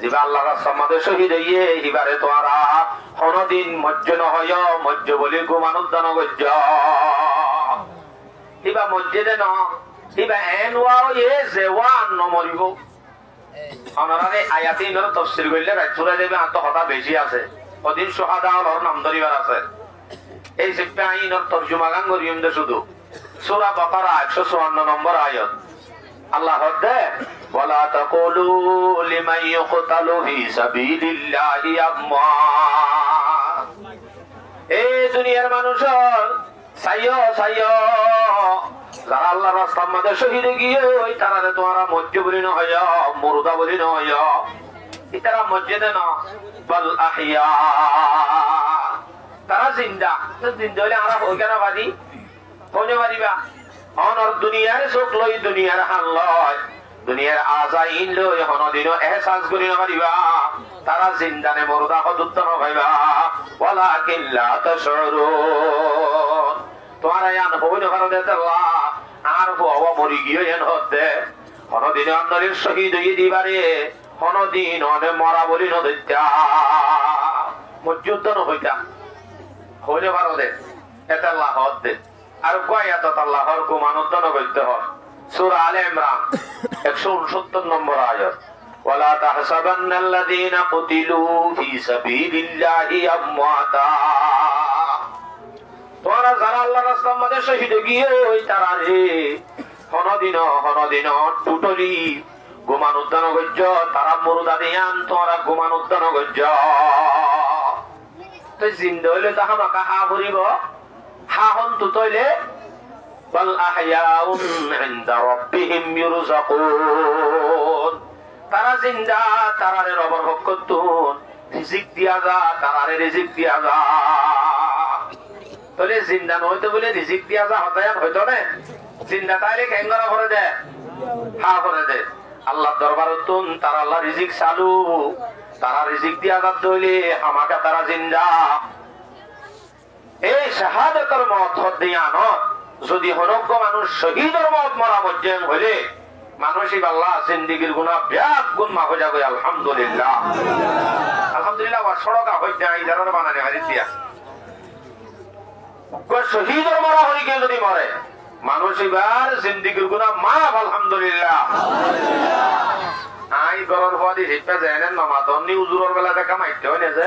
দিবা আল্লাহ রাস্তার মধ্যে শহীদ হইয়ে এবারে তোরা কোনদিন মজ্জ নহয় মজ্জ বলি গুমানুদ্দান গজ্জ দিবা মসজিদে ন দিবা এন ওয়াও এ যে ওয়ান নমরিব অনরারে আয়াতে ইনর তাফসীর কইলে রাইছুরা দেবে আত্মহত্যা বেশি আছে ওদিন সুহাদা ওর নাম ধরিবার আছে এই সিফা আইনর তরজমা গান করিম দে শুধু সূরা বাকারা 154 নম্বর আয়াত আল্লাহ হদে ওয়ালা তাকুলু লিমান ইয়কতালু ফি সাবিলিল্লাহি আমওয়াত এই দুনিয়ার মানুষ সাইয়ো সাইয়ো যারা আল্লাহর রাস্তার মধ্যে শহীদ গিয়ে ওই তারারে তোমরা মজ্জ বলি না হয় মুরদা বলি না হয় ইতারা মসজিদে না বল আহিয়া তারা জিন্দা জিন্দা হলে আমরা ওইখানে বাদি কোনে বাদিবা অনর দুনিয়ার চোখ লই দুনিয়ার হাল লয় দুনিয়ার আজাইন লই হনদিনও এহসাস করি না পারিবা তারা জিন্দানে মুরদা হদুত্ত না ভাইবা ওয়ালাকিন লা তাশউরুন তোমার আয়ান হইল কারণে আল্লাহ আর বাবা মরি গিয়ে এন হতে হনদিন অন্যের শহীদ হয়ে দিবারে হনদিন অনে মরা বলি নদীটা মজ্জুদ্দ ন হইতা হইলে ভারতে এটা আল্লাহ হতে আর কয়াত আল্লাহর গুমানুদ্দান করতে হয় সূরা আলে ইমরান 169 নম্বর আয়াত ওয়ালা তাহসাবান্নাল্লাযীনা কুতিলু ফি সাবিলিল্লাহি আমওয়াতা তোরা যারা আল্লাহর রাস্তার মধ্যে শহীদ গিয়ে ওই তারা রে হনদিন টুটলি গুমানুদ্দান গজ্জ তারা মুরদা দিয়ান তোরা গুমানুদ্দান গজ্জ তো জিন্দা হইলে তাহা মাকা হা ভরিব হা হন তুতইলে বাল আহয়াউন ইনদা রাব্বিহিম ইউরযাকুন তারা জিন্দা তারারে রবের পক্ষতুন রিজিক দিয়া যা তারারে রিজিক দিয়া যা তোলে জিন্দা নইতে বলে রিজিক দিয়া যা হতায়ান হইতো না জিন্দা তাইলে কেঙ্গরা করে দে হা করে দে আল্লাহ দরবারতুন তারা আল্লাহ রিজিক চালু তারা রিজিক দিয়া যা দইলে আমাকে তারা জিন্দা এই শাহাদাতের মত হদিয়ান যদি হনজ্ঞ মানুষ শহীদের মত মরা মজ্জেন হইলে মানুষই আল্লাহ জিন্দেগীর গুনাহ ব্যাপ গুণ মাফ হয়ে যাবে আলহামদুলিল্লাহ আলহামদুলিল্লাহ ওয়া সড়কা হইতে আইদার বানানে হারি দিয়া শহীদের মরা হরিকে যদি মরে মানুষ এবার জিন্দেগীর গুনাহ মাফ আলহামদুলিল্লাহ আই গরর হওয়াদি হিপা যায় না মামাতনি উজুরের বেলা দেখা মাইতে হয় না যে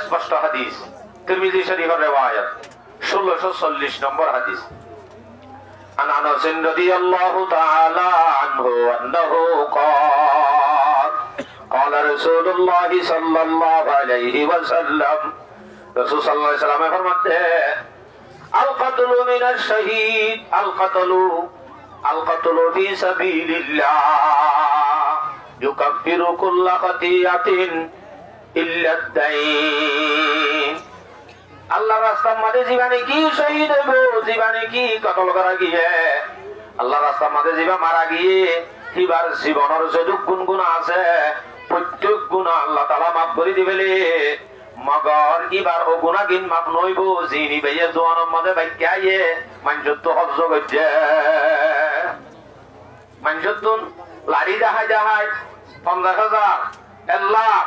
স্পষ্ট হাদিস তিরমিজি শরীফের রিওয়ায়াত 1640 নম্বর হাদিস عن انس رضي الله تعالى عنه انه قال قال رسول الله صلى الله عليه وسلم رسول صلى الله عليه وسلم فرماتے ہیں القتل من الشهيد القتل في سبيل الله يكفر كل خطيئة إلا الدين আল্লাহ রাস্তার মাঝে জীবনে কি শহীদ হইব জীবনে কি কতল করা গিয়ে আল্লাহ রাস্তার মাঝে জীবা মারা গিয়ে এবার জীবনের যদুক গুণ আছে প্রত্যেক গুণ আল্লাহ তাআলা মাফ করে দিবেলে মগর এবার ও গুনাহগিন মাফ নইব যিনি ভাইয়ে জোয়ানের মাঝে বাইকায়ে মানজত হজ্জ করছে মানজতুন লাড়ি যাহাই 50,000 1 লাখ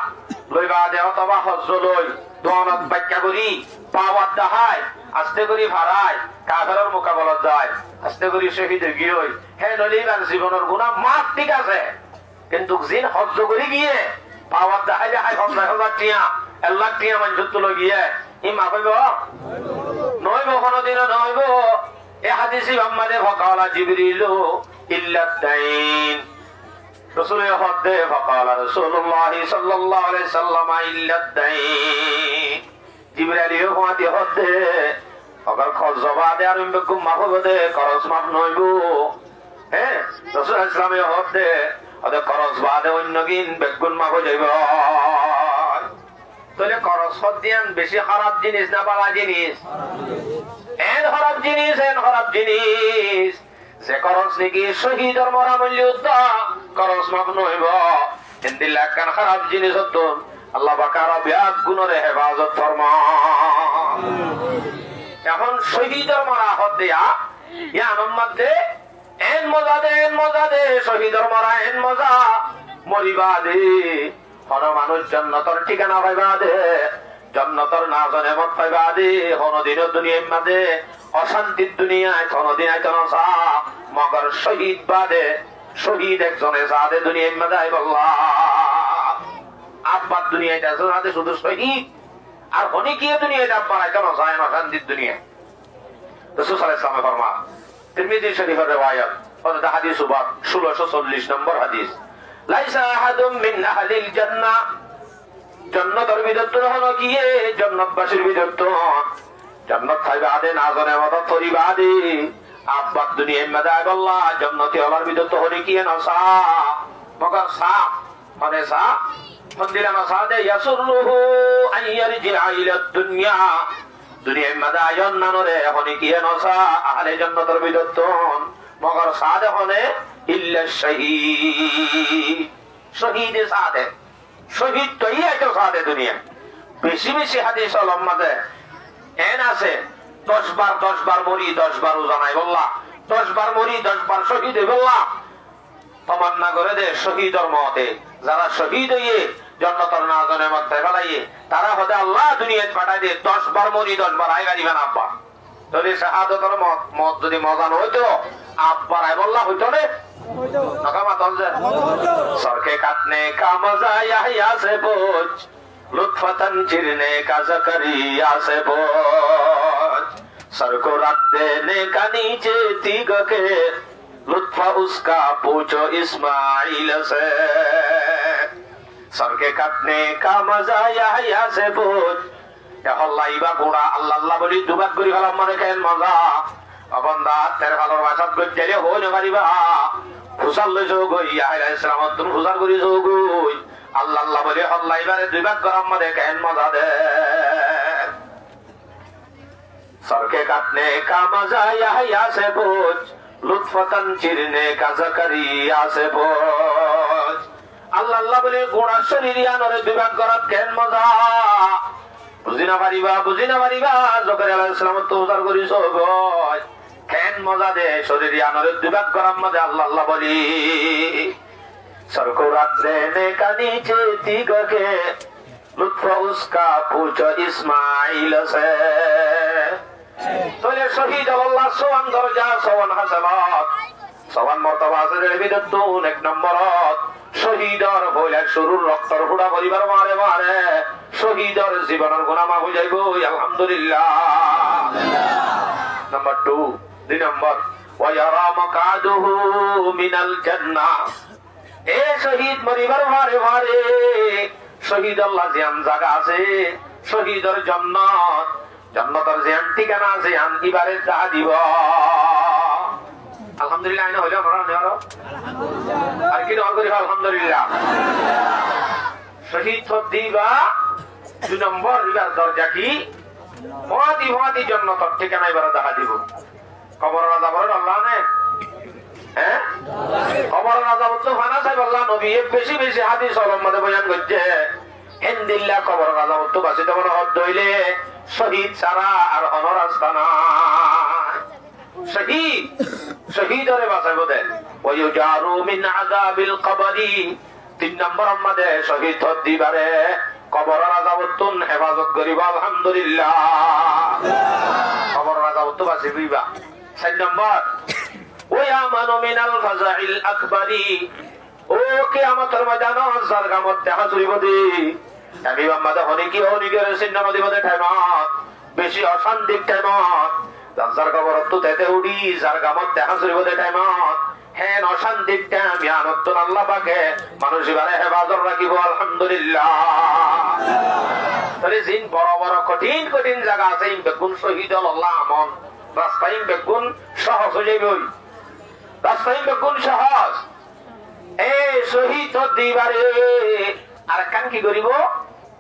লইবা দেহ তবা হজ্জ লই দোয়ানত ব্যাখ্যা করি পাওয়াত দাহায় আস্তে করি ভাড়ায় কাফেরের মোকাবেলা যায় আস্তে করি শহীদ গিয়ে হে নলিবার জীবনের গুনাহ মাফ ঠিক আছে কিন্তু জিন হজ্জ করি গিয়ে পাওয়াত দাহায় দেখায় 50,000 টিয়া 1 লাখ টিয়া মানজত লই গিয়ে ই মাফ হইব নইব কোনদিনও নইব এ হাদিসে আমাদের ফকালা জিবরিল ইল্লা দাইন رسول الله فقال رسول الله صلى الله عليه وسلم إلا الدين جبريل يوحي هده अगर खजबादे আর বেকুম মাফ হবে খরচ মাফ নইবো হ্যাঁ রাসূল ইসলামে হতে আদে খরচ বাদে অন্যকিন বেকুন মাফ হয়ে যাইব তাহলে খরচ দিয়ান বেশি খারাপ জিনিস না ভালো জিনিস এন খারাপ জিনিস যে খরচ নাকি শহীদের মরা মূল্য খরচ মাফ নইব হিন্দি লাগান খারাপ জিনিস হতো আল্লাহ বাকারা ব্যাগ গুণরে হেফাজত ফরমা এখন শহীদের মরা হতে ইয়ানোর মধ্যে এন মজা দে শহীদর মরা এন মজা মরিবা দে হন মানুষ জান্নাতের ঠিকানা পাইবা দে জান্নাতের না জানে মত পাইবা দে কোনদিনও দুনিয়ার মাঝে অশান্তির দুনিয়ায় কোনদিন আইতো না সা মগর শহীদ বাদে শহীদ একজনে সাদে দুনিয়ার মাঝে আই বল্লা আব্বার দুনিয়ায় আছে শুধু শহীদ আর হনি কি দুনিয়ায় আব্বার আইতো না যায় না অশান্তির দুনিয়ায় রাসূল সাল্লাল্লাহু আলাইহি ওয়াসাল্লাম ফরমান তিরমিজি শরীফের রিওয়ায়াত হযরত হাদিস সুবাহ 1640 নম্বর হাদিস লাইসা আহাদুম মিন আহলিল জান্নাহ জান্নাতের ভিতর হলো গিয়ে জান্নাতবাসীর ভিতর জান্নাত খাইবে আদে না জানে মত তরিবা আদে আব্বাদ দুনিয়ার মধ্যে আল্লাহ জান্নাতি হওয়ার ভিতর তো হলি কি না সা মগর সা মানে সা মন্দিরা না সাদে ইয়াসুরুহু আইয়ারজি ইলা দুনিয়া দুনিয়ার মধ্যে আয়ন নানরে হলি কি না সা আহলে জান্নাতের ভিতর তো মগর সাদে হলে ইল্লা শহীদ শহীদ সাদে শহীদ তো একটা সাদে দুনিয়া বেশি বেশি হাদিস আলম মাঝে এন আছে 10 বার মরি 10 বার জানাই বললা 10 বার মরি 10 বার শহীদ বললা তমান্না করে দে শহীদর মতে যারা শহীদ হইয়ে জান্নাতের না জানে মধ্যে ফেলাইয়ে তারা হতে আল্লাহ দুনিয়ায় পাঠাই দে 10 বার মরি 10 বার আই গাড়িবেন আব্বা যদি শাহাদাতের মত যদি মজান হইতো আব্বার আই বললা হইতো রে सरके काटने का मजा यहिया से बोझ लुत्फतन चिरने का जकरिया से बोझ सर को रख देने का नीचे तीग के लुत्फा उसका पूछो इस्माइल से सर के काटने का मजा यहिया से बोझ हल्लाइबा गुड़ा अल्लाह अल्लाह बोली दुबाक करी हलाम माने केन मजा अबंदा तेरे ভালোবাসাত গজ্জেলে হইতে পারিবা ফুসাল লই যোগ ইয়া আলাইহিস সালাম তুন ফুসাল করি যোগ আল্লাহ আল্লাহ বলে হল্লাইবারে দুই ভাগ গরম মধ্যে কেন মজা দে सरके काटने का मजा यहिया से बोझ लुत्फतन चिरने का जकरिया से बोझ আল্লাহ আল্লাহ বলে গোড়া শরীরিয়া নরে দুই ভাগ গরম কেন মজা বুঝিনা পারিবা জকরিয়া আলাইহিস সালাম তো ফুসাল করি যোগ কেন মজা দে শরীর আনরে দুবাক গরম মধ্যে আল্লাহ আল্লাহ বলি सरको रख देने का नीचे तीग के लुत्फ उसका पूछो इस्माइल से তোলে শহীদ আল্লাহ সোয়ান দরজা সোয়ান হাসানাত সোয়ান মর্তবা আছে বিদতুন এক নম্বরত শহীদর হইলা শুরুর রক্তর হুড়া পরিবার মারে মারে শহীদর জীবনের গুনাহ মাফ হই যাইবো আলহামদুলিল্লাহ নাম্বার 2 দুই নম্বর ওয়ায়ারা মাকাদুহু মিনাল জান্নাহ এ শহীদ মরিবার মারে মারে শহীদ আল্লাহ জিয়ান জায়গা আছে শহীদর জান্নাত জান্নাতের জিয়ান ঠিকানা আছে আন ইবারে যা দিব আলহামদুলিল্লাহ আইনা হইলো আমরা নেওয়ার আলহামদুলিল্লাহ আর কি দোয়া করি আলহামদুলিল্লাহ শহীদ দিবা দুই নম্বর ইবার দরজা কি মহাদি জান্নাতের ঠিকানা ইবারে দেখা দিব কবর রাজা বলেন আল্লাহ নে হ্যাঁ কবর রাজা তো ফানা সাহেব আল্লাহ নবী বেশি বেশি হাদিস আলম মধ্যে বয়ান করছে হিন্দিল্লাহ কবর রাজা তো বাসিত মনে হদ হইলে শহীদ ছাড়া আর অনর রাস্তা নাই শহীদরে বাঁচাইব দেন ওয়ায়ুজারু মিন আযাবিল কবরি 3 নম্বর মধ্যে শহীদ দিবারে কবর রাজাবতুন হেফাজত করিব আলহামদুলিল্লাহ কবর রাজাবতু বাঁচিবা 4 নম্বর ওয়ায়ামানু মিনাল ফাজাইল আকবারি ও কিয়ামতের ময়দানে জারগামত দেখা চলিব দি আমি বাম্মাদা হনি করে সিন্নামদি মধ্যে ঠাইমাত বেশি অশান্তির ঠাইমাত যার কবর তো তেতে উডি জারগামত দেখা চলিব দে ঠাইমাত হেন অশান্তির টাইম ইয়ানত আল্লাহ পাকে মানুষ ইবারে হেফাজত রাখিব আলহামদুলিল্লাহ তাহলে জিন বড় বড় কঠিন কঠিন জায়গা আছে বেগুন শহীদ আল্লাহ আমন রাস্তায় বেগুন সহজ হয়ে যাবে রাস্তায় বেগুন সহজ এই শহীদ দিবারে আর কান কি করিব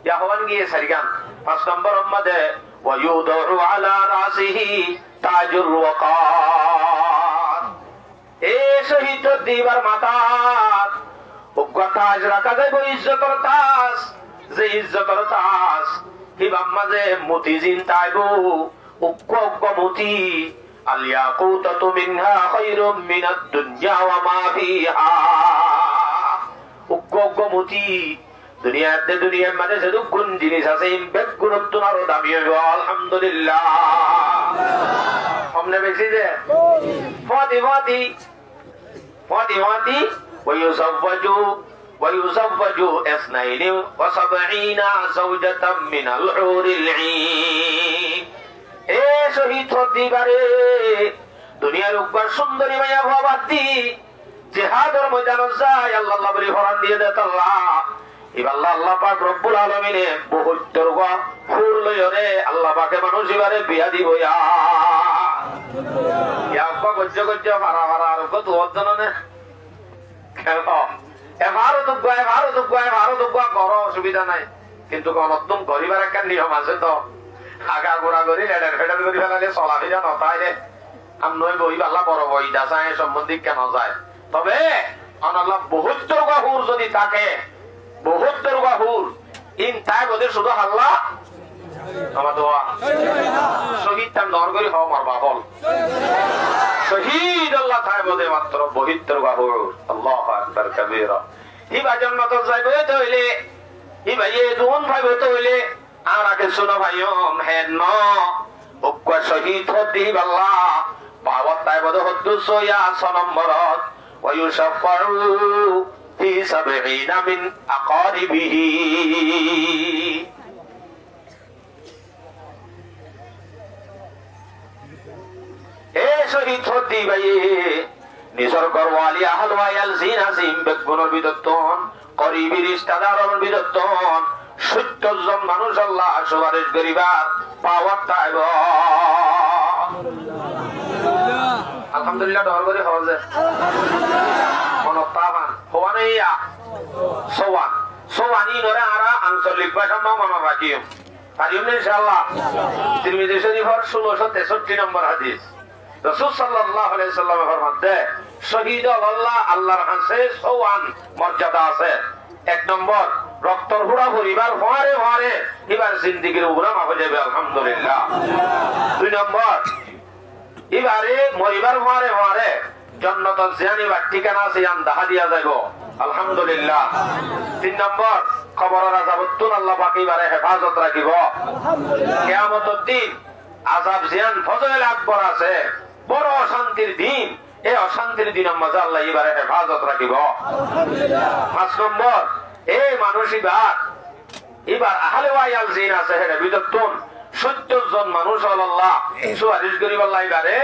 ইয়াহওয়ান গিয়ে সারিগান 5 নম্বর মধ্যে ওয়ায়ুদু আলা রাসিহি তাজুর ওয়াকার এই শহীদ দিবার মাথাত উগ্র তাজ রাখা যাইব ইজ্জতের তাজ যে ইজ্জতের তাজ হিবাম মাঝে মতি জিন তাইব উগ্র মতি আল ইয়াকুতাতু মিনহা খায়রুম মিনাদ দুনিয়া ওয়া মা ফিহা। উগ্গমতি দুনিয়ার মানে যেটুক গুণ জিনিস আছে ইম্পেক গুণত্ব আরো দামি হইব। আলহামদুলিল্লাহ। हमने बेची जे फातिमाती वयुज़व्वजु इस्नैनि वसबईना ज़ौजतम मिनल हूरिल ईन। ए शहीद होती बारे दुनियार উপর সুন্দরী মায়া ভাবাতি জিহাদের ময়দানে যায় আল্লাহ বলি ফরান দিয়ে দেত আল্লাহ ইবাল্লাহ আল্লাহ পাক রব্বুল আলামিনে বহুত দরগা ফুল লয়রে আল্লাহ পাকে মানুষ এবারে বিয়া দিব ইয়া ইয়াব্বা গজ্জ ফারা আর কত ওজননে কেন এবারও করো অসুবিধা নাই, কিন্তু গণতম করিবার একটা নিয়ম আছে তো। আগা গোড়া করি লেডার ফেডার করি ফেলালে চলা ফিরা নতাই রে আমি বই পাল্লা বড় বই দাসায় সম্বন্ধী কেন যায়। তবে আল্লাহ বহুত দরগা হুর যদি থাকে, বহুত দরগা হুর ইন তাই বোধে শুধু হাল্লা আমার দোয়া শহীদ তার দর করি হওয়া মারবা বল শহীদ আল্লাহ তাই বোধে মাত্র বহিত দরগা হুর। আল্লাহু আকবার কবীরা। ইবা জন্নত যাইব তো হইলে ইবা এ দুন ভাইব তো হইলে আর আগে শুনো ভাইয়ম হেন ন ওকো শহীদ হতি আল্লাহ পাওয়াত তাই বোধে হদ্দু সোয়া সনম্বরত ওয়ুশফাউ ফি সাবঈনা মিন আকারিবিহি। এ শহীদ হতি ভাই নিজর করওয়ালি আহল ওয়াল জিন আসিম বেগুনের বিদতন করিবি রিশতাদারর বিদতন 70 জন মানুষ আল্লাহ সুপারিশ করিবার পাওয়ার তাইব। আলহামদুলিল্লাহ দর করে হওয়া যায় মনতাবান হওয়ানিয়া সোয়ানি নরে আরা আঞ্চলিক ভাষা মনে রাখিও পারিও ইনশাআল্লাহ। তিরমিজি শরীফের 1663 নম্বর হাদিস রাসূল সাল্লাল্লাহু আলাইহি সাল্লাম ফরমাতে শহীদ আল্লাহ আল্লাহর কাছে সোয়ান মর্যাদা আছে। এক নম্বর রক্তর হুড়া পরিবার হওয়ারে হওয়ারে এবার জিন্দেগির উপরে মাফ হয়ে যাবে আলহামদুলিল্লাহ। দুই নম্বর এবারে মরিবার হওয়ারে হওয়ারে জান্নাতুল জিয়ানি বা ঠিকানা আছে আন দেখা দিয়া যাইব আলহামদুলিল্লাহ। তিন নম্বর কবরের আযাবতুন আল্লাহ পাক এবারে হেফাজত রাখিব আলহামদুলিল্লাহ। কিয়ামতের দিন আযাব জিয়ান ফজল আকবর আছে বড় অশান্তির দিন, এই অশান্তির দিনের মাঝে আল্লাহ এবারে হেফাজত রাখিব আলহামদুলিল্লাহ। 5 নম্বর এই মানুষ এবার আহলে ওয়াল জিন আছে হেরে বিদতন 70 জন মানুষ আল্লাহ সুপারিশ করিব আল্লাহ এবারে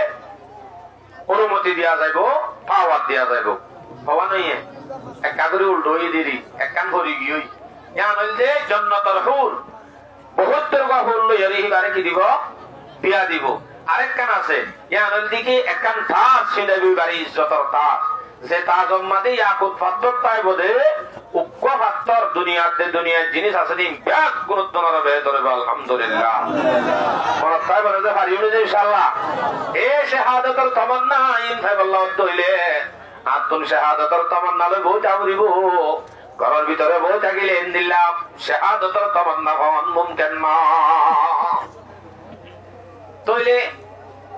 অনুমতি দিয়া যাইব পাওয়ার দিয়া যাইব। হওয়া নয় এক কাগরে উল্টো হয়ে দিদি এক কান ভরি গিয়ে ইয়া নইলে জান্নাতুল হুর 72 গা হুর লই এবারে কি দিব বিয়া দিব। আরেক কান আছে ইয়া নইল দিকে এক কান তাজ ছিনাবি বাড়ি ইজ্জতর তাজ যে তাজ মাদে ইয়াকুত পাথর তাই বদে উক্ক পাথর দুনিয়ার জিনিস আছে দিন ব্যাগ গুরুত্ব না বেতরে আলহামদুলিল্লাহ। মনে তাই বলে যে পারিও যে ইনশাআল্লাহ এ শাহাদাতের তামান্না ইন ভাই আল্লাহ তইলে আতুন শাহাদাতের তামান্না লই বহুত আমরিব ঘরের ভিতরে বহুত থাকিলে ইনদিল্লাহ শাহাদাতের তামান্না হন মুমকিন না তইলে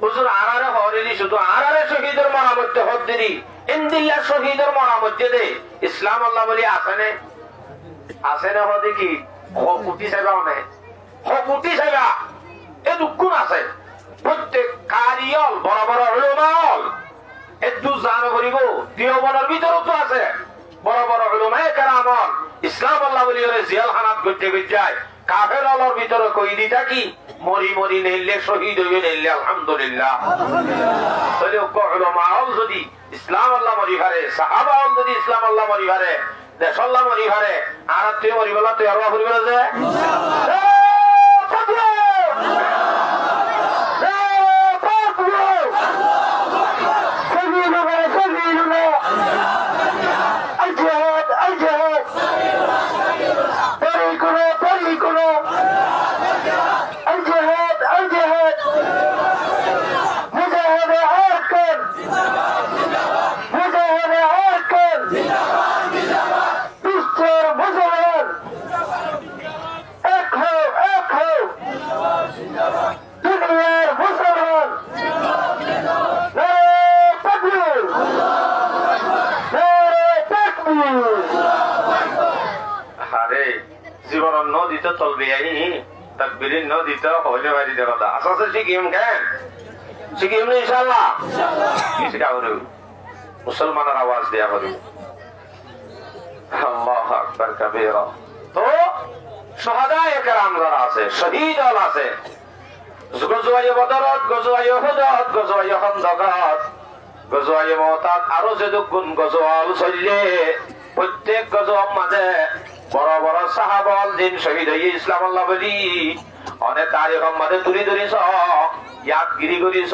হুজুর আরারে হরিলি শুধু আরারে শহীদের মরামতে হদ্দিরি ইনদিল্লাহ শহীদের মরামতে দে ইসলাম আল্লাহ বলি আছে না হদি কি হকুতি সেবাও নেই হকুতি সেবা এ দুঃখ আছে প্রত্যেক কারিয়ল বড় বড় উলামাল একটু জানো করিব দিওবনের ভিতরও তো আছে বড় বড় উলামায়ে কেরামল ইসলাম আল্লাহ বলি ওরে জিয়ালখানাত করতে যায় কাফের আলোর ভিতরে কই দিতা কি মরি নেইলে শহীদ হইবে নেইলে আলহামদুলিল্লাহ। তাহলে উলামাল যদি ইসলাম আল্লাহ মরি ভারে সাহাবাল যদি ইসলাম আল্লাহ মরি ভারে দেশ আল্লাহ মরি ভারে আর তুই মরি বলা তুই আরো করিবে না যে আরে জীবনের নদীতে তলবে আই তাকবীরের নদীতে হইলে বাড়ি দেওয়া আসাসে শিখিম কেন শিখিম না ইনশাআল্লাহ শিখা করু মুসলমানের আওয়াজ দেয়া করু আল্লাহু আকবার কাবীরা তো শাহাদায়ে কেরাম যারা আছে শহীদ হল আছে গজওয়ায়ে বদরত গজওয়ায়ে উহুদত গজওয়ায়ে খন্দকত গজওয়ায়ে মুতাত আরো যে দুগুণ গজওয়াল চললে প্রত্যেক গজওয়ার মাঝে বড় বড় সাহাবাল দিন শহীদ হয়ে ইসলাম আল্লাহ বলি অনেক তারিখের মাঝে তুলি ধরিস ইয়াদগিরি করিস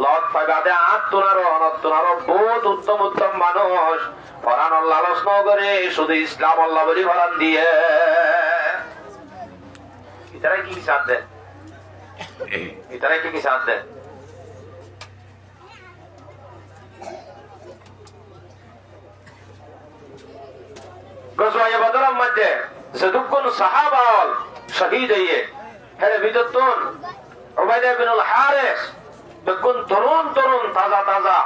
লত ফাইবাদে আত্মনারো অনত্তনারো বহুত উত্তম উত্তম মানুষ ফরান লালস করে শুধু ইসলাম আল্লাহ বলি ফরান দিয়ে ইতারা কি সাথ দেয় ইতারা কি সাথ দেয় গজওয়ায়ে বদরের মধ্যে যতক্ষণ সাহাবা শহীদ হয়ে হেরে ভিতরতুন উবাইদা বিনুল হারিস দেখুন তরুণ তরুণ তাজা তাজা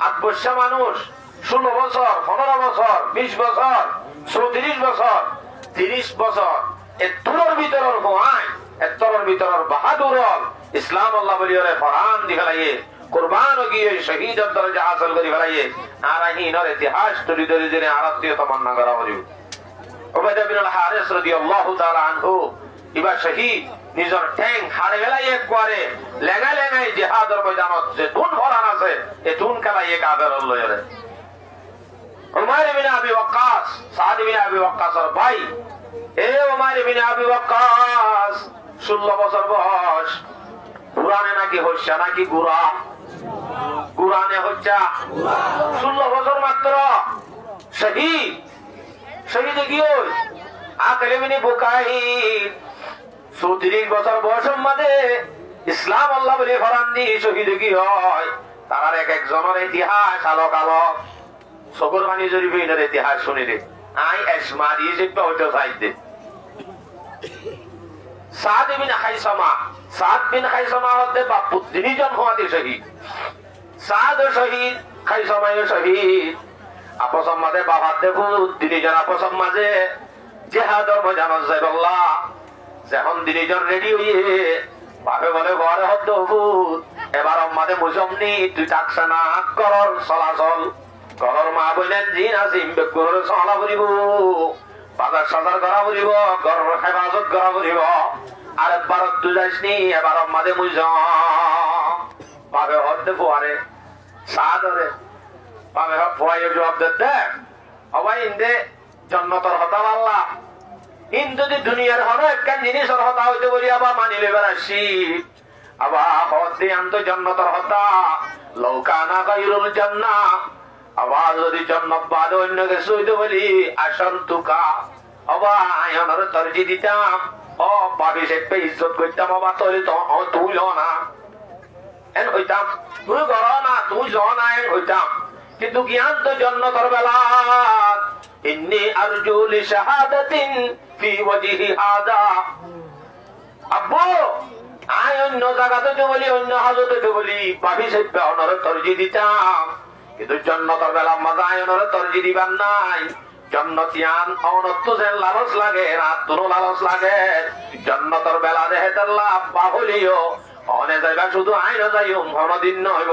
8 বছর মানুষ 16 বছর 15 বছর 20 বছর 34 বছর 30 বছর এতর ভিতরের ভয় এতর ভিতরের বাহাদুর ইসলাম আল্লাহ বলিরে ফরান দিখালাইয়ে কুরবান গিয়ে শহীদের দরজা হাসিল করি ফেলাইয়ে আর আহিনের ইতিহাস তুলি ধরে ধরে আরাত্মীয় তমন্না করা হলো উবাইদা বিনুল হারিস রাদিয়াল্লাহু তাআলা আনহু ইবা শহীদ নিজের ঠ্যাং হাড়ে ফেলাইয়ে করে লেঙা লেঙাই জিহাদের ময়দানত যে তুন ফরান আছে এ তুন খেলাইয়ে কাফের লয়রে উমর ইবনে আবি ওয়াক্কাস সাদ ইবনে আবি ওয়াক্কাসের ভাই এ উমর ইবনে আবি ওয়াক্কাস 16 বছর বয়স পুরানে নাকি হইছে নাকি গুরা কুরআনে হচ্ছে 16 বছর মাত্র শহীদ শহীদ গিয়ে আকলে বিনি বুকাই 34 বছর বয়সের মধ্যে ইসলাম আল্লাহ বলে ফরান দি শহীদ কি হয় তার এক একজনের ইতিহাস আলোক আলোক সবর বাণী জরিবে এর ইতিহাস শুনি রে আই এসমা ইজিপ্ট হইতে চাইতে সাদ বিন খাইসামা হতে বাপু তিনজন হওয়াতে শহীদ সাদ শহীদ খাইসামায় শহীদ আপসম মাঝে বাবার দেখু তিনজন আপসম মাঝে জিহাদর ময়দানত যাইবাল্লাহ যখন তিনজন রেডি হইয়ে বাপে বলে ঘরে হত ভূত এবার মাঝে মুজমনি তুই থাকছে না করর চলাচল করর মা বইলেন জিন আসিম বেকুর চলা ফুরিব বাজার সাজার করা ফুরিব ঘরের হেফাজত করা ফুরিব আর একবার তুই যাইসনি এবার মাঝে মুজম বাপে হতে ফুয়ারে সাদরে বাপে হক ফুয়াইয়ে জবাব দে হবাই ইন্দে জন্নতর হতা আল্লাহ ইন যদি দুনিয়ার হর একটা জিনিসের হতা হইতে বলি আবার মানি লেবার আসি আবার হতে আন্ত জন্নতর হতা লৌকানা গায়রুল জান্নাহ আবার যদি জন্নত বাদ অন্য কিছু হইতে বলি আশান্তুকা আবার আয়নের তরজি দিতাম ও পাবি সে ইজ্জত করতাম আবার তুই না এন হইতাম তুই গর না তুই জ না এন হইতাম কিন্তু জ্ঞান তো জন্নতর বেলা ইন্নী আরজু লিশাহাদাতিন ফি ওয়াজহি হাদা আব্বু আয় অন্য জায়গাতে বলি অন্য হাজতে বলি পাবি সে অনর তরজি দিতাম কিন্তু জন্নতর বেলা মজা আয়নের তরজি দিবার নাই জন্নতিয়ান অনত্ত যে লালস লাগে রাতুনো লালস লাগে জন্নতর বেলা দেহে তাল্লা বাহুলিও অনে যাইবা শুধু আইন যাই দিন নইব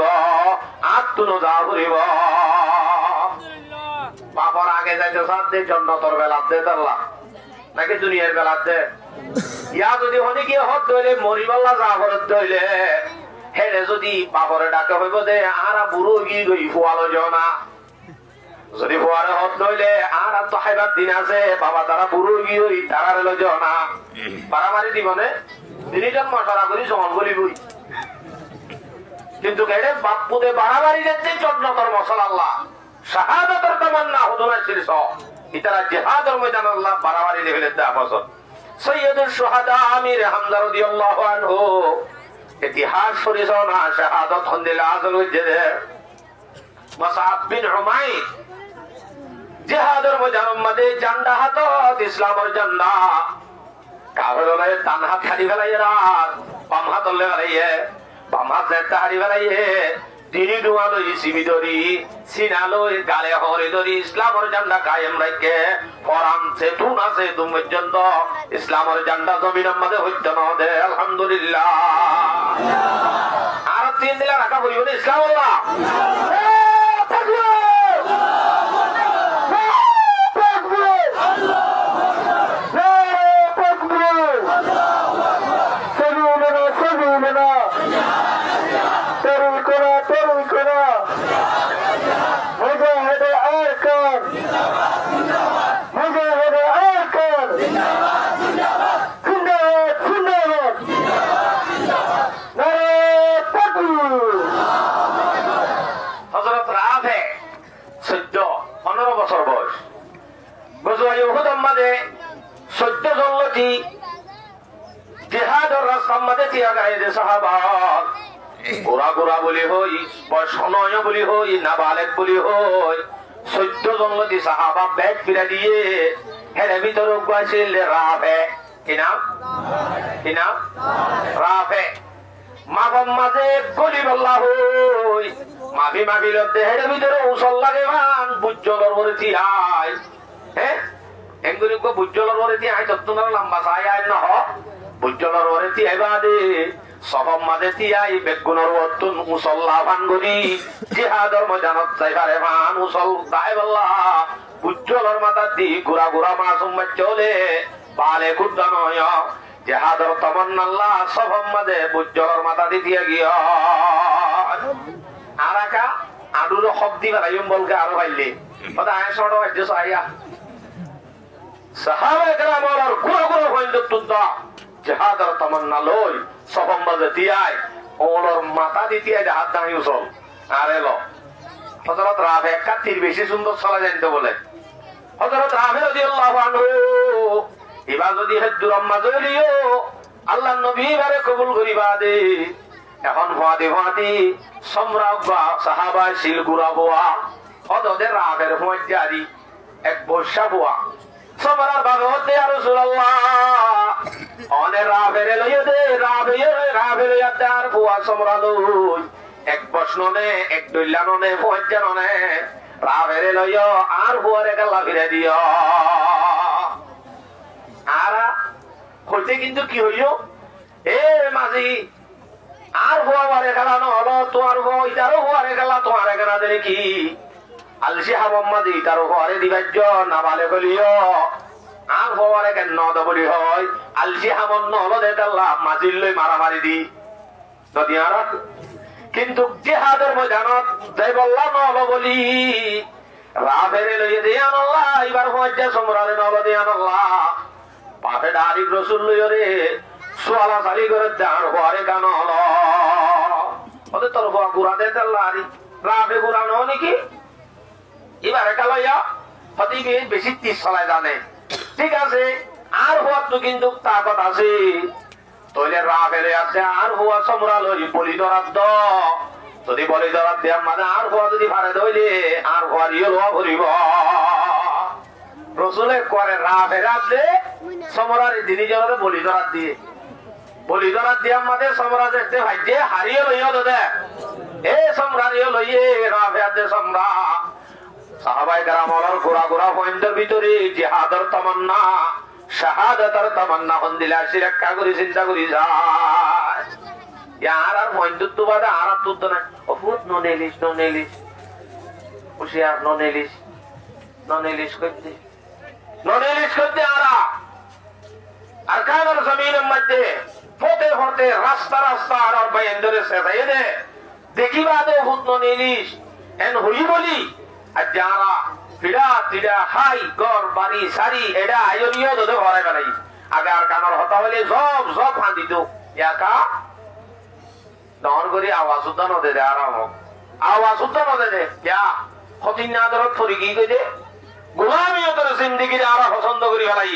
আত্মনো যা ফুরিব বাপর আগে যাইতে সাথে জন্নতর বেলা দে তাল্লা নাকি দুনিয়ার বেলা দে ইয়া যদি হনে কি হত ধরে মরিবাল্লা যা ভরত ধইলে হেরে যদি বাপরে ডাকে হইব দে আরা বুড়ো গি গই ফুয়ালো জনা যদি ফুয়ারে হত ধইলে আর তো খাইবার দিন আছে বাবা তারা বুড়ো গি হই তারা রইল জনা পারামারি দিবনে তিনজন মশলা করি সমান বলিবই কিন্তু কেড়ে বাপুদে বাড়াবাড়ি যেতে জন্নতর মশলা আল্লাহ শাহাদাতের তামান্না হুজুরের শীর্ষ ইতারা জিহাদের ময়দান আল্লাহ বাড়াবাড়ি লেভেলে দেয়া পছন্দ সৈয়দুল শুহাদা আমির হামজা রাদিয়াল্লাহু আনহু ইতিহাস শরীফনা শাহাদাত হন্দিল আজল ওয়াজদে মুসআব বিন উমাইর জিহাদের ময়দানের মধ্যে ঝান্ডা হাতত ইসলামের ঝান্ডা কাফেররা ডান হাত হারি ফেলাইয়ে রাত বাম হাত ধরে ফেলাইয়ে বাম হাত একটা হারি ফেলাইয়ে দিনী ডুয়ালই সিবি ধরি সিনালই গালে হরে ধরি ইসলামের ঝান্ডা কায়েম রাখে ফরানছে তুন আছে তুমি পর্যন্ত ইসলামের ঝান্ডা জমিনের মধ্যে হইতে না দে আলহামদুলিল্লাহ। আর 3 দিলা রাখা পরিবনে ইসলাম আল্লাহ জিহাদের রাস্তার মধ্যে তিয়া গায়ে সাহাবা গোড়া গোড়া বলি হই বয়সনয় বলি হই নাবালেক বলি হই 14 জন লোক সাহাবা ব্যাগ ফিরা দিয়ে হেরে ভিতরে গুয়াছিল রাফে কি নাম রাফে মাগম মাঝে গলি বল্লা হই মাফি মাফি লতে হেরে ভিতরে উসল লাগে মান বুজ্জলর বলে তিয়াই হ্যাঁ এগুলি কো বুজ্জলর বলে তিয়াই তত্তনার লম্বা সাই আই না হ বুজ্জলর বলে তিয়াই বাদে সবম মাঝে তিয়াই বেগুনর ওতুন মুসল্লা ভাঙ্গুরি জিহাদর মজানত চাইবারে মান মুসল দাই বল্লা বুজ্জলর মাথা দি গুরা গুরা মাসুম চলে বালে কুদ্দা নয় জিহাদর তমন্না আল্লাহ সবম মাঝে বুজ্জলর মাথা দিয়ে গিয়া আরাকা আডুর শব্দি বানাইম বলকে আরো বাইলে কথা আয়সড় হইছে সাইয়া সাহাবায়ে কেরামের গুরা গুরা হইন্দু তুদা জিহাদর তমন্না লই সবম মাঝে দিয়াই ওলর মাথা দিয়ে হাত দাঁড়ি উসল আর এলো হযরত রাফি কাতির বেশি সুন্দর চলা জানতে বলে হযরত রাফি রাদিয়াল্লাহু আনহু এবার যদি হজ্জুর মাঝে লিও আল্লাহর নবী বারে কবুল করিবা দে এখন ভাদি সম্রাজ্ঞা সাহাবা শিল গুরা বোয়া ওদের রাবের মজ্জারি এক বর্ষা বোয়া সম্রাট বাবা হতে আর রাসূলুল্লাহ অনে রাবের লইয়ে দে রাবে লইয়া তার বোয়া সম্রাট লই এক বর্ষনে এক দইলাননে মজ্জাননে রাবের লইয়া আর বোয়ারে গালা ফিরে দিও আরা হইতে কিন্তু কি হইও এ মাঝি আর হুয়ারে খেলানো হলো তোমার ইটারও হুয়ারে খেলা তোমার এখানে দেরে কি আলসি হামাদি ইটারও হুয়ারে দিবাজ্য না বালে বলিও আর হুয়ারে কেন নদ বলি হয় আলসি হামন নহলো দেতাল্লাহ মাঝির লই মারামারি দি যদি আর কিন্তু জিহাদের ময়দানত যাই বললাম নহলো বলি রাফেরে লইয়ে দিয়ান আল্লাহ এবার হজ্জা সম্রালে নহলো দিয়ান আল্লাহ পাপে দাঁড়ি রসুল লইয়ে রে সোয়ালা সারি করে চার হওয়ারে গান হলো ওদের তোর হওয়া গুড়া দে তাল্লারি রাফে গুড়া নয় নাকি এবারে কালাইয়া হতে গিয়ে বেশি 30 চলায় জানে ঠিক আছে আর হওয়ার তো কিন্তু তাকত আছে তইলে রাফেরে আছে আর হওয়া সম্রাল হই বলি ধরার দ যদি বলি ধরার দেয়া মানে আর হওয়া যদি ভাড়ে দইলে আর হওয়ার ইয়ে লোয়া ভরিব রসুলে করে রাফেরে আছে সমরারি দিনী জনরে বলি ধরার দিয়ে বলি ধরার দিয়ে আমাদের সম্রাট দেখতে ভাইজে হারিয়ে লইয়া দে এ সম্রাটিও লইয়ে রাফিয়াতে সম্রাট সাহাবায়ে কেরামের গোরা গোরা পয়েন্টের ভিতরে জিহাদের তামান্না শাহাদাতের তামান্না হন্দিলা শিরক্কা করি চিন্তা করি যায় ইয়ার আর পয়েন্টত তো বাদে আর তুত না অফুত ননেলিস খুশি আর ননেলিস করতে আর কানের জমিনের মধ্যে হতে রাস্তা আর বাইন্দরে সেদাই দে দেখিবা দে হুত নিলিশ এন হই বলি আর যারা ফিরা হাই গর বাড়ি সারি এডা আয়োনিও দে ঘরে গলাই আগে আর কানের হতা হলে সব ফাঁদি তো একা দন করি আওয়াজ উদ্দান দে আওয়াজ উদ্দান দে ইয়া হতিন না ধর থরি কি কইতে গোলামিও তোর জিন্দেগির আর পছন্দ করি ফেলাই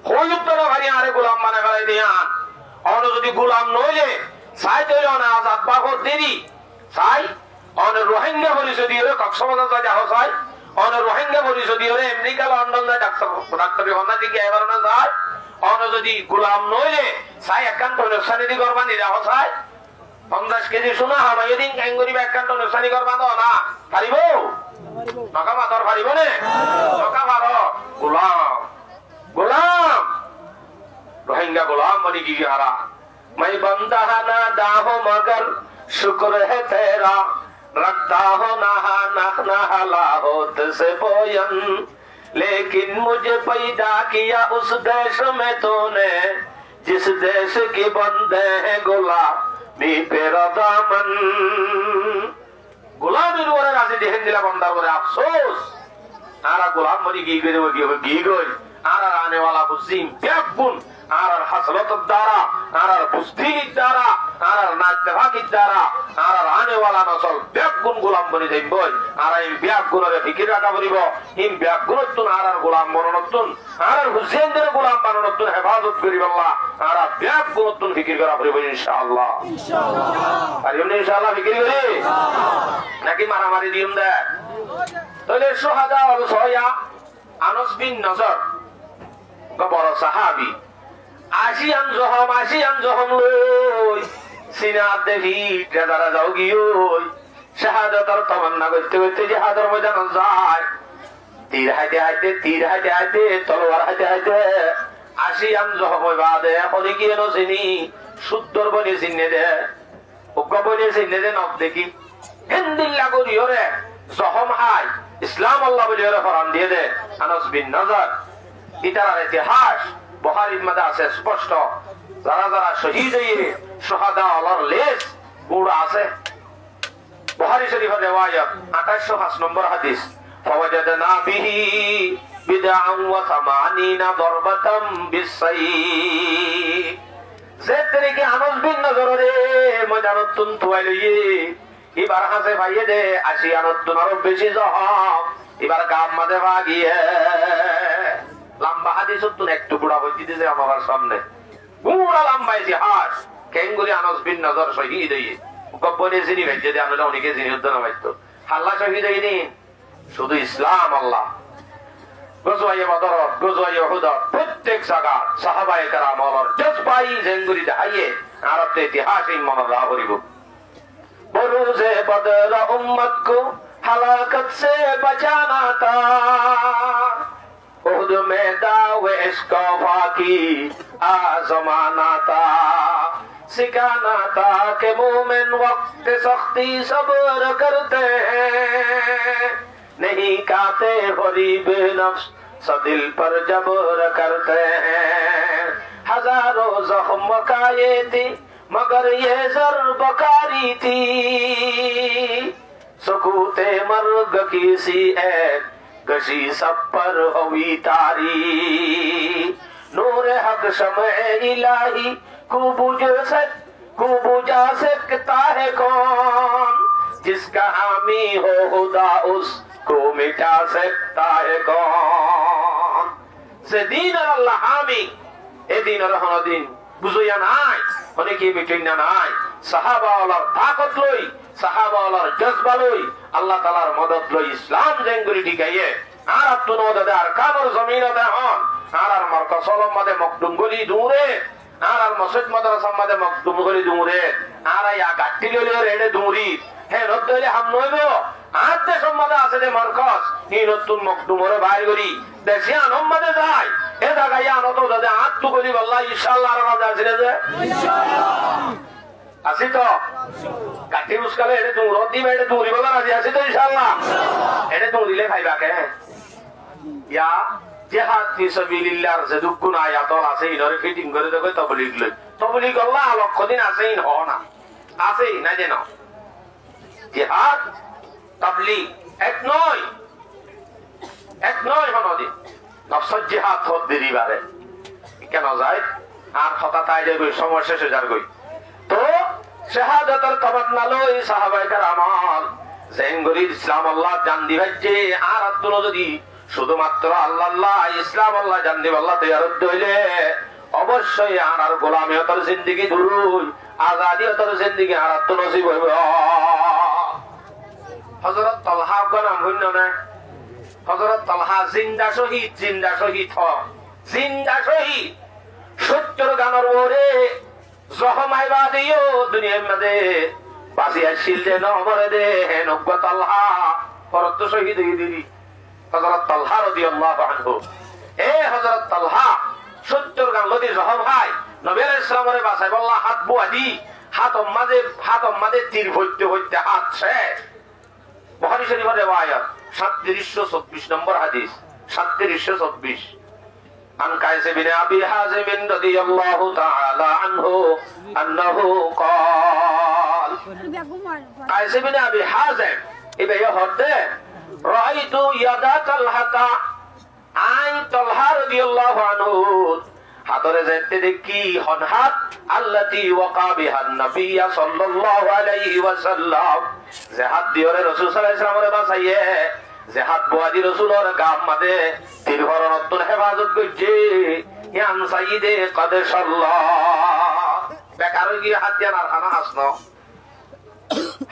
হই উত্তর ভারি আরে গোলাম মানে ফেলাই দিয়ান অন যদি গোলাম নইলে চাই তৈরি অনে আজাদ বাগর দেরি চাই অনে রোহিঙ্গা পরিষদ দিয়ে কক্সবাজার যাওয়া চাই অনে রোহিঙ্গা পরিষদ দিয়ে আমেরিকা লন্ডন যায় ডাক্তারি হন্না দিকে এবার না যায় অনে যদি গোলাম নইলে চাই একান্ত রেশানি দি করবা নিরাহ চাই 50 কেজি সোনা হামাই দিন ক্যাঙ্গুরি ব্যাখ্যান্ত অনুষ্ঠানি করবা না পারিব নকা মাতর পারিব নে নকা পার গোলাম গোলাম रोहिंग्या गुलाम बनी की हारा मैं बंदा ना दाहो मगर शुक्र है तेरा रखता हो नहा नखना हला हो से बोयन लेकिन मुझे पैदा किया उस देश में तूने जिस देश की बंदे हैं गुलामी पेरा दामन गुलामी रोरे राजी देहन दिला बंदा बोले अफसोस आरा गुलाम बनी की गई आरा आने वाला मुस्लिम बेगुन आरार हसरत द्वारा आरार बुस्तिर द्वारा आरार नाट्यभागिर द्वारा आरार आने वाला नसल बेगुन गोलाम बनी যাইব আর এই বেগুনরে ফিকির রাখা বলিব ইম বেগুনতুন আরার গোলাম বননতুন আরার হুসেনদের গোলাম বাননতুন হেফাজত করিব আল্লাহ আরা বেগুনতুন ফিকির করা বলিব ইনশাআল্লাহ পারিব না ইনশাআল্লাহ ফিকির করি নাকি মারামারি দিম দে তাহলে সুহাদা ওয়াল সয়া আনাস বিন নজর বড় সাহাবী আসিয়ান জহম লই সিনাত দেবী দাদা যাও গিয়ে শাহাদাতের তমন্না করতে করতে জিহাদের ময়দানে যায় তীর হাইতে তলোয়ার হাইতে আসিয়ান জহম বাদে হলি কি এনো চিনি সুদ্দর বনি চিনে দে উগ্র বনি চিনে দে নব দেখি হিন্দিল্লা করিওরে জহম হাই ইসলাম আল্লাহ বলিওরে ফরান দিয়ে দে আনাস বিন নজর ইতার ইতিহাস বুখারীর মধ্যে আছে স্পষ্ট যারা যারা শহীদ হয়ে সুহাদা আল্লাহর লেজ গুড় আছে বুখারী শরীফের রিওয়ায়াত 2805 নম্বর হাদিস ফাওয়াজাদনা বিহি বিদআন ওয়া সামানিনা দরবাতাম বিসাইফ যে তরিকে আনাস বিন নজরে ময়দানতুন তুয়াইলই এবার হাসে ভাইয়ে দে 80 আনতুন আরো বেশি জহম এবার গাম মাঝে ভাগিয়ে লম্বা হাদিস তো একটু বুড়া হইতে দিছে আমার সামনে বুড়া লম্বা ইতিহাস কেঙ্গুরি আনাস বিন নজর শহীদ হয়ে গব্বনে যিনি ভেজে দিয়ে আমরা অনেকে যিনি উদ্ধার হইতো আল্লাহ শহীদ হইনি শুধু ইসলাম আল্লাহ গজওয়ায়ে বদর গজওয়ায়ে উহুদ প্রত্যেক জায়গা সাহাবায়ে কেরাম আল্লাহর জজবাই জেঙ্গুরি দেখাইয়ে আরবতে ইতিহাসে মনে রাখা করিব বরুজে বদর উম্মত কো হালাকত সে বাঁচানা তা उहद में दावे इस्कफा की आजमाना था सिखाना था कि मोमिन वक्त सख्ती सब्र करते हैं नहीं खाते गरीब नफ्स सदिल पर जबर करते हैं हजारों जख्म खाए थी मगर ये जर बकारी थी सुकूते मर्ग की सी एक गशी सब पर हुई तारी नूर हक शमए इलाही कुबुजा सकता है कौन जिसका हामी हो खुदा उसको मिटा सकता है कौन से दीन अल्लाह हामी ए दीन रहन दिन বুঝইয়া নাই অনেকে মিটেন না নাই সাহাবা ওয়ালার তাকত লই সাহাবা ওয়ালার জজবা লই আল্লাহ তাআলার মদদ লই ইসলাম জেঙ্গুরি দিগাইয়ে আর আত্মন মদদ আর কামর জমিনতে হন আর মার্কা সলম মদে মকদুম গলি দূরে আর মসজিদ মাদ্রাসা মদে মকদুম গলি দূরে আর ইয়া গাট্টি লইলে রেডে দূরি হে রদ্দলে হাম নইবো আতে সম্মাদে আছে যে মার্কাস এই নতুন মকদুমরে বাইর করি দেশে আনন্দে যায় এ জায়গায় আনত দাদা আত্মু করি আল্লাহ ইনশাআল্লাহ আর রাজা আছে যে ইনশাআল্লাহ আসি তো কাটি মুসকালে এটা তুমি রদি বেড়ে তুমি বলা রাজি আছে তো ইনশাআল্লাহ এটা তুমি দিলে ভাইবা কে ইয়া জিহাদ ফি সাবিলিল্লাহর যে দুকুন আয়াত আছে ইনরে ফিটিং করে দেখো তবলিগ আল্লাহ লক্ষ দিন আছে ইন হ না আছে না যেন জিহাদ তাবলিগ এক নয় হনদি নফসত জিহাদ হত দেরি বারে কেন যায় আর কথা তাই যাবে সময় শেষ হয়ে যাবে তো শাহাদাতের তামান্না লই সাহাবায়ে কেরাম জেঙ্গুরি ইসলাম আল্লাহ জান দিবাইছে আর আত্মন যদি শুধুমাত্র আল্লাহ ইসলাম আল্লাহ জান দিব আল্লাহ তৈয়ারত হইলে অবশ্যই আর গোলামিয়তের জিন্দেগি দুরুই আজাদিয়তের জিন্দেগি আর আত্ম নসিব হইব হযরত তালহা নাম হইল না হযরত তালহা জিন্দা শহীদ জিন্দা শহীদ 70 গানের ওরে জখম আইবা দিও দুনিয়ার মাঝে বাঁচি আসছিল যে নমরে দে নব্য তালহা পরত শহীদ হয়ে দিলি হযরত তালহা রাদিয়াল্লাহু আনহু। এ হযরত তালহা 70 গান নদী জখম হয় নবী আলাইহিস সালামের বাঁচাই বললা হাত বুয়া দি হাত মাঝে তীর ভরতে ভরতে হাত শেষ। বুখারী শরীফের রিওয়ায়াত 3724 নম্বর হাদিস 3724। عن قيس بن أبي حازم رضي الله تعالى عنه أنه قال قيس بن أبي حازم إذا يهد رأيت يدا طلحة عن طلحة رضي الله عنه হাতরে যেতে দেখি হনহাত আল্লাতি ওয়াকা বিহান নবী সাল্লাল্লাহু আলাইহি ওয়াসাল্লাম যে হাত দিয়ে রাসূল সাল্লাল্লাহু আলাইহি ওয়াসাল্লামের বাঁচাইয়ে যে হাত বুয়াদি রাসূলের গাম মাদে তীর ভরণত্তর হেফাজত করছে ইয়ান সাইয়্যিদে কদ সাল্লাহ বেকার গিয়ে হাত দিয়ে আর খানা হাসনো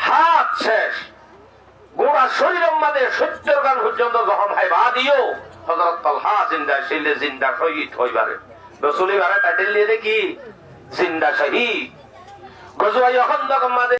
হাত শেষ গোড়া শরীরের মাঝে 70 গান পর্যন্ত যখন হয় বাদিও হযরত তালহা জিন্দা ছিলে জিন্দা শহীদ হইবারে রসুলি বারে টাইটেল দিয়ে দেখি জিন্দা শহীদ গজওয়া খন্দক মাঝে